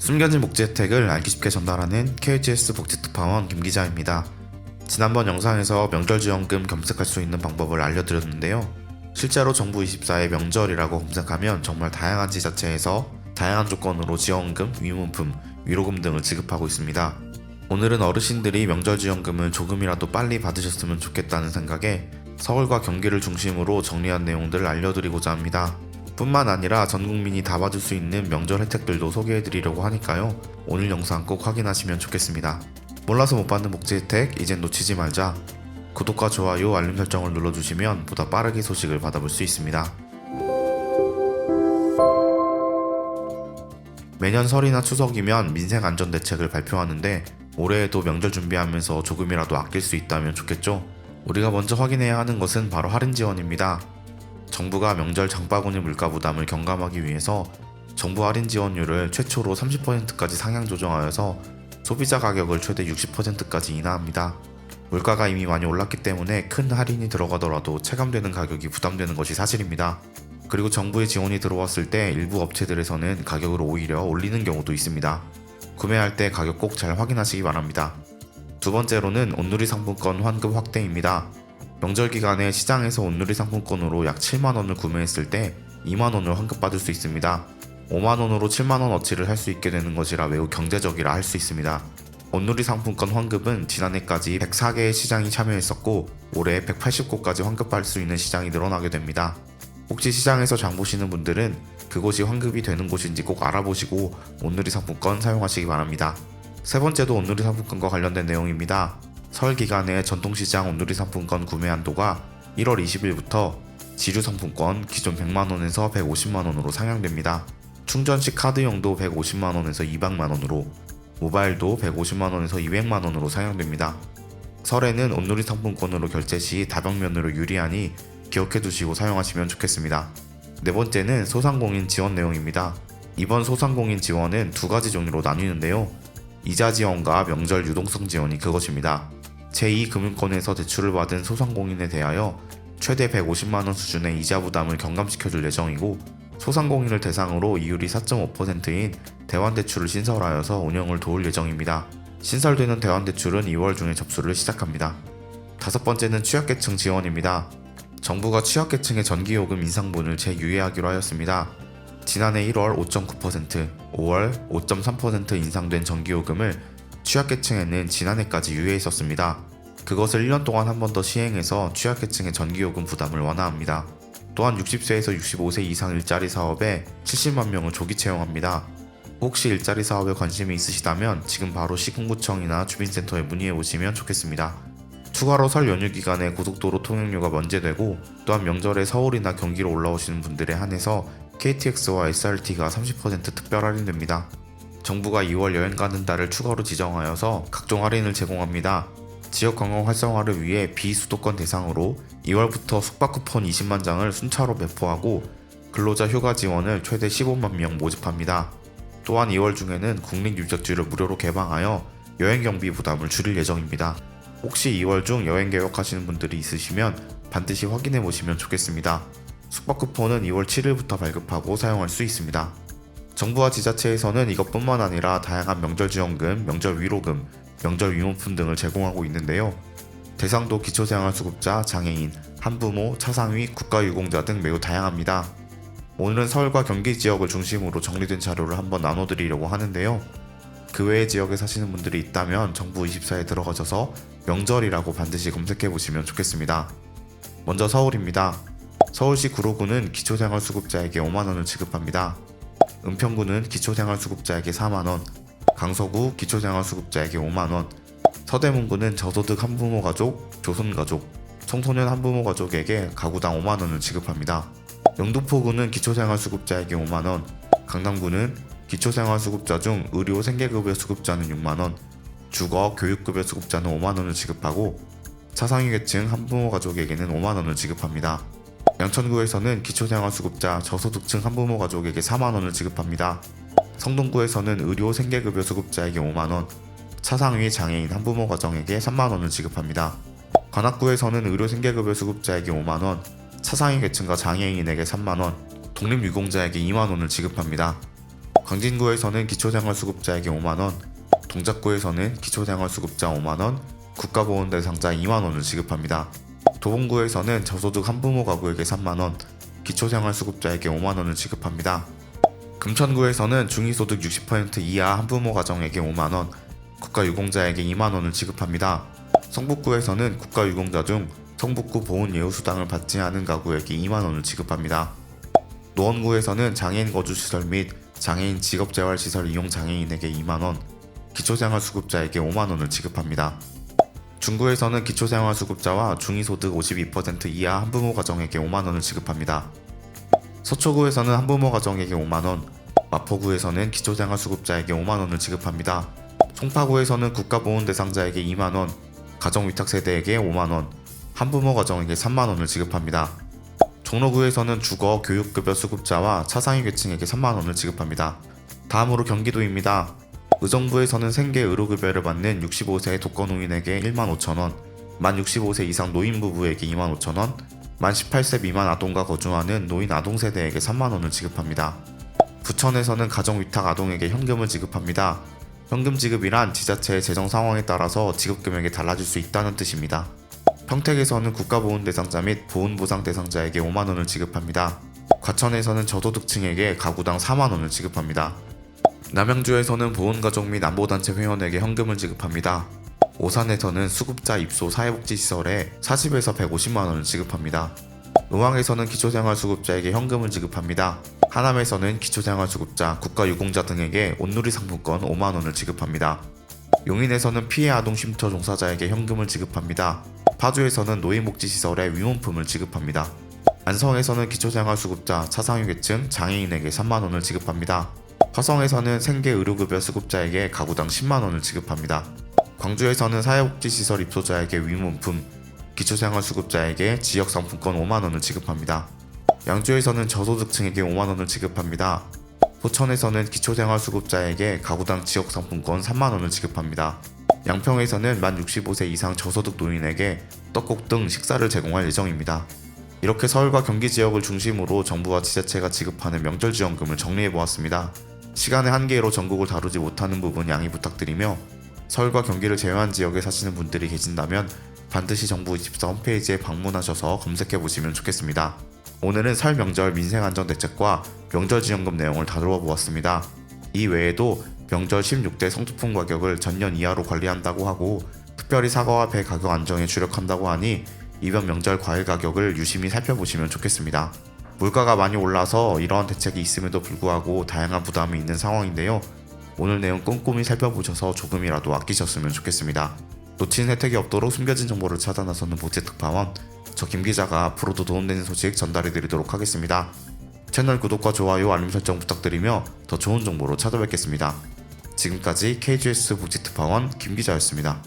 숨겨진 복지 혜택을 알기 쉽게 전달하는 KHS 복지특파원 김기자입니다. 지난번 영상에서 명절지원금 검색할 수 있는 방법을 알려드렸는데요. 실제로 정부 24의 명절이라고 검색하면 정말 다양한 지자체에서 다양한 조건으로 지원금, 위문품, 위로금 등을 지급하고 있습니다. 오늘은 어르신들이 명절지원금을 조금이라도 빨리 받으셨으면 좋겠다는 생각에 서울과 경기를 중심으로 정리한 내용들을 알려드리고자 합니다. 뿐만 아니라 전 국민이 다 받을 수 있는 명절 혜택들도 소개해드리려고 하니까요. 오늘 영상 꼭 확인하시면 좋겠습니다. 몰라서 못 받는 복지 혜택 이젠 놓치지 말자. 구독과 좋아요, 알림 설정을 눌러주시면 보다 빠르게 소식을 받아볼 수 있습니다. 매년 설이나 추석이면 민생안전대책을 발표하는데 올해에도 명절 준비하면서 조금이라도 아낄 수 있다면 좋겠죠? 우리가 먼저 확인해야 하는 것은 바로 할인 지원입니다. 정부가 명절 장바구니 물가 부담을 경감하기 위해서 정부 할인 지원율을 최초로 30%까지 상향 조정하여서 소비자 가격을 최대 60%까지 인하합니다. 물가가 이미 많이 올랐기 때문에 큰 할인이 들어가더라도 체감되는 가격이 부담되는 것이 사실입니다. 그리고 정부의 지원이 들어왔을 때 일부 업체들에서는 가격을 오히려 올리는 경우도 있습니다. 구매할 때 가격 꼭 잘 확인하시기 바랍니다. 두 번째로는 온누리 상품권 환급 확대입니다. 명절 기간에 시장에서 온누리 상품권으로 약 7만원을 구매했을 때 2만원을 환급받을 수 있습니다. 5만원으로 7만원어치를 할 수 있게 되는 것이라 매우 경제적이라 할 수 있습니다. 온누리 상품권 환급은 지난해까지 104개의 시장이 참여했었고 올해 180곳까지 환급받을 수 있는 시장이 늘어나게 됩니다. 혹시 시장에서 장 보시는 분들은 그곳이 환급이 되는 곳인지 꼭 알아보시고 온누리 상품권 사용하시기 바랍니다. 세 번째도 온누리 상품권과 관련된 내용입니다. 설 기간에 전통시장 온누리 상품권 구매 한도가 1월 20일부터 지류 상품권 기존 100만원에서 150만원으로 상향됩니다. 충전식 카드용도 150만원에서 200만원으로, 모바일도 150만원에서 200만원으로 상향됩니다. 설에는 온누리 상품권으로 결제 시 다방면으로 유리하니 기억해 두시고 사용하시면 좋겠습니다. 네 번째는 소상공인 지원 내용입니다. 이번 소상공인 지원은 두 가지 종류로 나뉘는데요. 이자 지원과 명절 유동성 지원이 그것입니다. 제2금융권에서 대출을 받은 소상공인에 대하여 최대 150만원 수준의 이자 부담을 경감시켜줄 예정이고, 소상공인을 대상으로 이율이 4.5%인 대환대출을 신설하여서 운영을 도울 예정입니다. 신설되는 대환대출은 2월 중에 접수를 시작합니다. 다섯 번째는 취약계층 지원입니다. 정부가 취약계층의 전기요금 인상분을 재유예하기로 하였습니다. 지난해 1월 5.9%, 5월 5.3% 인상된 전기요금을 취약계층에는 지난해까지 유예했었습니다. 그것을 1년 동안 한 번 더 시행해서 취약계층의 전기요금 부담을 완화합니다. 또한 60세에서 65세 이상 일자리 사업에 70만 명을 조기 채용합니다. 혹시 일자리 사업에 관심이 있으시다면 지금 바로 시군구청이나 주민센터에 문의해 오시면 좋겠습니다. 추가로 설 연휴 기간에 고속도로 통행료가 면제되고, 또한 명절에 서울이나 경기로 올라오시는 분들에 한해서 KTX와 SRT가 30% 특별 할인됩니다. 정부가 2월 여행 가는 달을 추가로 지정하여서 각종 할인을 제공합니다. 지역 관광 활성화를 위해 비수도권 대상으로 2월부터 숙박 쿠폰 20만 장을 순차로 배포하고 근로자 휴가 지원을 최대 15만 명 모집합니다. 또한 2월 중에는 국립유적지를 무료로 개방하여 여행 경비 부담을 줄일 예정입니다. 혹시 2월 중 여행 계획하시는 분들이 있으시면 반드시 확인해 보시면 좋겠습니다. 숙박 쿠폰은 2월 7일부터 발급하고 사용할 수 있습니다. 정부와 지자체에서는 이것뿐만 아니라 다양한 명절 지원금, 명절 위로금, 명절 위문품 등을 제공하고 있는데요. 대상도 기초생활수급자, 장애인, 한부모, 차상위, 국가유공자 등 매우 다양합니다. 오늘은 서울과 경기 지역을 중심으로 정리된 자료를 한번 나눠드리려고 하는데요. 그 외의 지역에 사시는 분들이 있다면 정부 24에 들어가셔서 명절이라고 반드시 검색해보시면 좋겠습니다. 먼저 서울입니다. 서울시 구로구는 기초생활수급자에게 5만원을 지급합니다. 은평구는 기초생활수급자에게 4만원, 강서구 기초생활수급자에게 5만원, 서대문구는 저소득 한부모 가족, 조손가족, 청소년 한부모 가족에게 가구당 5만원을 지급합니다. 영등포구는 기초생활수급자에게 5만원, 강남구는 기초생활수급자 중 의료 생계급여 수급자는 6만원, 주거 교육급여 수급자는 5만원을 지급하고 차상위 계층 한부모 가족에게는 5만원을 지급합니다. 양천구에서는 기초생활수급자 저소득층 한부모 가족에게 4만원을 지급합니다. 성동구에서는 의료 생계급여 수급자에게 5만원, 차상위 장애인 한부모 가정에게 3만원을 지급합니다. 관악구에서는 의료 생계급여 수급자에게 5만원, 차상위 계층과 장애인에게 3만원, 독립유공자에게 2만원을 지급합니다. 광진구에서는 기초생활수급자에게 5만원, 동작구에서는 기초생활수급자 5만원, 국가보훈대상자 2만원을 지급합니다. 도봉구에서는 저소득 한부모 가구에게 3만원, 기초생활수급자에게 5만원을 지급합니다. 금천구에서는 중위소득 60% 이하 한부모 가정에게 5만원, 국가유공자에게 2만원을 지급합니다. 성북구에서는 국가유공자 중 성북구 보훈예우수당을 받지 않은 가구에게 2만원을 지급합니다. 노원구에서는 장애인 거주시설 및 장애인 직업재활시설 이용 장애인에게 2만원, 기초생활수급자에게 5만원을 지급합니다. 중구에서는 기초생활수급자와 중위소득 52% 이하 한부모 가정에게 5만원을 지급합니다. 서초구에서는 한부모 가정에게 5만원, 마포구에서는 기초생활수급자에게 5만원을 지급합니다. 송파구에서는 국가보훈대상자에게 2만원, 가정위탁세대에게 5만원, 한부모 가정에게 3만원을 지급합니다. 종로구에서는 주거, 교육급여 수급자와 차상위 계층에게 3만원을 지급합니다. 다음으로 경기도입니다. 의정부에서는 생계 의료급여를 받는 65세 독거노인에게 1만 5천원, 만 65세 이상 노인 부부에게 2만 5천원, 만 18세 미만 아동과 거주하는 노인 아동세대에게 3만원을 지급합니다. 부천에서는 가정위탁 아동에게 현금을 지급합니다. 현금 지급이란 지자체의 재정 상황에 따라서 지급 금액이 달라질 수 있다는 뜻입니다. 평택에서는 국가보훈대상자 및 보훈보상 대상자에게 5만원을 지급합니다. 과천에서는 저소득층에게 가구당 4만원을 지급합니다. 남양주에서는 보훈가족 및 안보단체 회원에게 현금을 지급합니다. 오산에서는 수급자 입소 사회복지시설에 40에서 150만원을 지급합니다. 의왕에서는 기초생활수급자에게 현금을 지급합니다. 하남에서는 기초생활수급자, 국가유공자 등에게 온누리 상품권 5만원을 지급합니다. 용인에서는 피해 아동 쉼터 종사자에게 현금을 지급합니다. 파주에서는 노인복지시설에 위문품을 지급합니다. 안성에서는 기초생활수급자, 차상위 계층, 장애인에게 3만원을 지급합니다. 화성에서는 생계의료급여 수급자에게 가구당 10만원을 지급합니다. 광주에서는 사회복지시설 입소자에게 위문품, 기초생활수급자에게 지역상품권 5만원을 지급합니다. 양주에서는 저소득층에게 5만원을 지급합니다. 포천에서는 기초생활수급자에게 가구당 지역상품권 3만원을 지급합니다. 양평에서는 만 65세 이상 저소득 노인에게 떡국 등 식사를 제공할 예정입니다. 이렇게 서울과 경기 지역을 중심으로 정부와 지자체가 지급하는 명절지원금을 정리해보았습니다. 시간의 한계로 전국을 다루지 못하는 부분 양해 부탁드리며 서울과 경기를 제외한 지역에 사시는 분들이 계신다면 반드시 정부24 홈페이지에 방문하셔서 검색해보시면 좋겠습니다. 오늘은 설 명절 민생안전대책과 명절지원금 내용을 다루어 보았습니다. 이 외에도 명절 16대 성투품 가격을 전년 이하로 관리한다고 하고 특별히 사과와 배 가격 안정에 주력한다고 하니 이번 명절 과일 가격을 유심히 살펴보시면 좋겠습니다. 물가가 많이 올라서 이러한 대책이 있음에도 불구하고 다양한 부담이 있는 상황인데요. 오늘 내용 꼼꼼히 살펴보셔서 조금이라도 아끼셨으면 좋겠습니다. 놓친 혜택이 없도록 숨겨진 정보를 찾아 나서는 복지특파원, 저 김기자가 앞으로도 도움되는 소식 전달해드리도록 하겠습니다. 채널 구독과 좋아요, 알림 설정 부탁드리며 더 좋은 정보로 찾아뵙겠습니다. 지금까지 KGS 복지특파원 김기자였습니다.